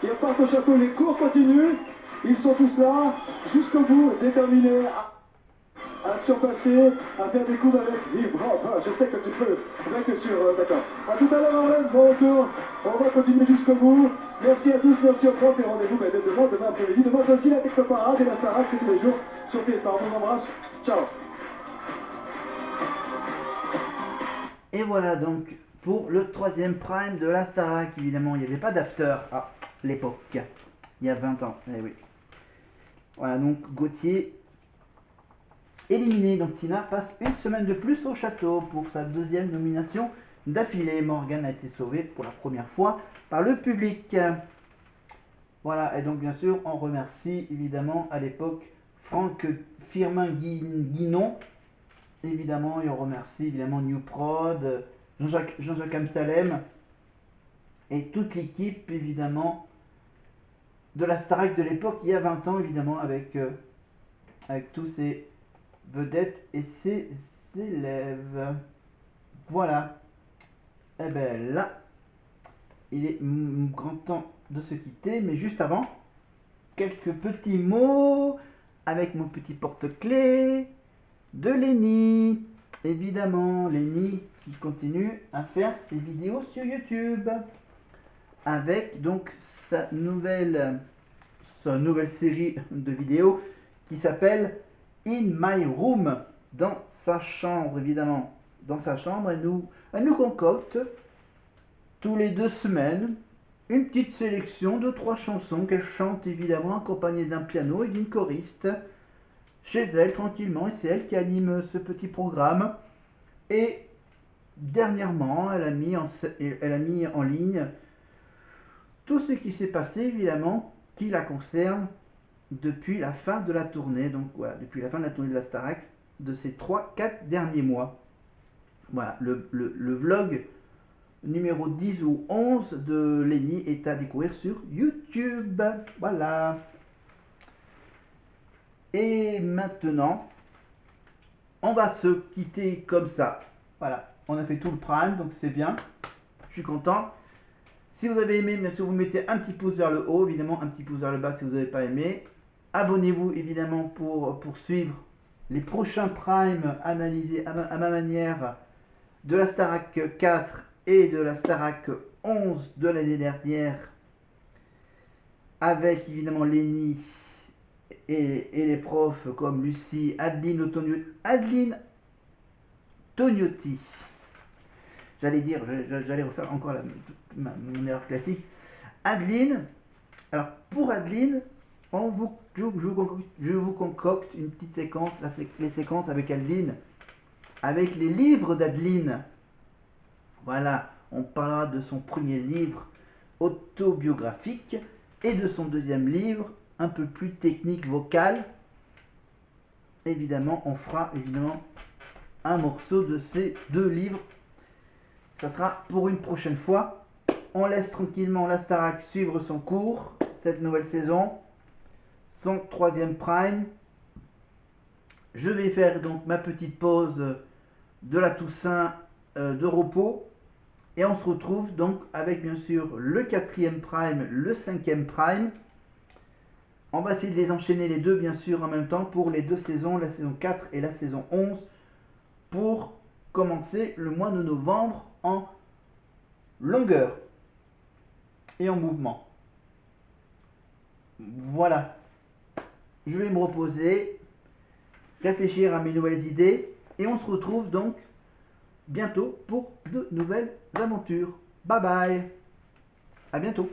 Ils repartent au château, les cours continuent. Ils sont tous là, jusqu'au bout, déterminés à surpasser, à faire des coups avec Yves. Je sais que tu peux, rien que sur, d'accord. A tout à l'heure, Arlène, bon retour. On va continuer jusqu'au bout. Merci à tous, merci au prof et rendez-vous dès demain après-midi. Demain, c'est aussi la Technoparade et la Starac, c'est tous les jours sur TF1. On vous embrasse. Ciao. Et voilà donc pour le troisième prime de la Starac. Évidemment, il n'y avait pas d'after à l'époque. Il y a 20 ans, eh oui. Voilà, donc Gauthier éliminé. Donc Tina passe une semaine de plus au château pour sa deuxième nomination d'affilée. Morgane a été sauvée pour la première fois par le public. Voilà, et donc bien sûr, on remercie évidemment à l'époque Franck Firmin Guinon, évidemment, et on remercie évidemment New Prod, Jean-Jacques Amsalem, et toute l'équipe évidemment de la Starac de l'époque, il y a 20 ans évidemment, avec tous ces vedettes et ses élèves. Voilà. Et bien là, il est grand temps de se quitter, mais juste avant, quelques petits mots avec mon petit porte-clés de Lenny. Évidemment, Lenny qui continue à faire ses vidéos sur YouTube avec donc sa nouvelle série de vidéos qui s'appelle In My Room, dans sa chambre évidemment. Dans sa chambre, elle nous concocte tous les 2 semaines une petite sélection de 3 chansons qu'elle chante évidemment accompagnée d'un piano et d'une choriste chez elle tranquillement, et c'est elle qui anime ce petit programme. Et dernièrement, elle a mis en ligne tout ce qui s'est passé évidemment qui la concerne depuis la fin de la tournée, donc voilà, depuis la fin de la tournée de la Starac, de ces 3-4 derniers mois. Voilà, le vlog numéro 10 ou 11 de Lenny est à découvrir sur YouTube. Voilà. Et maintenant, on va se quitter comme ça. Voilà, on a fait tout le prime, donc c'est bien. Je suis content. Si vous avez aimé, bien sûr, vous mettez un petit pouce vers le haut, évidemment un petit pouce vers le bas si vous n'avez pas aimé. Abonnez-vous évidemment pour suivre les prochains primes analysés à ma manière de la Starac 4 et de la Starac 11 de l'année dernière, avec évidemment Lenny et les profs comme Lucie, Adeline Tognotti. J'allais refaire encore mon erreur classique. Adeline, alors pour Adeline, je vous concocte une petite séquence, les séquences avec Adeline, avec les livres d'Adeline. Voilà, on parlera de son premier livre autobiographique et de son deuxième livre un peu plus technique vocal. Évidemment, on fera évidemment un morceau de ces 2 livres. Ça sera pour une prochaine fois. On laisse tranquillement la Starac suivre son cours, cette nouvelle saison, son 3e prime. Je vais faire donc ma petite pause de la Toussaint de repos. Et on se retrouve donc avec bien sûr le 4e prime, le 5e prime. On va essayer de les enchaîner les deux bien sûr en même temps pour les 2 saisons, la saison 4 et la saison 11, pour commencer le mois de novembre en longueur et en mouvement. Voilà, je vais me reposer, réfléchir à mes nouvelles idées et on se retrouve donc bientôt pour de nouvelles aventures. Bye bye, à bientôt.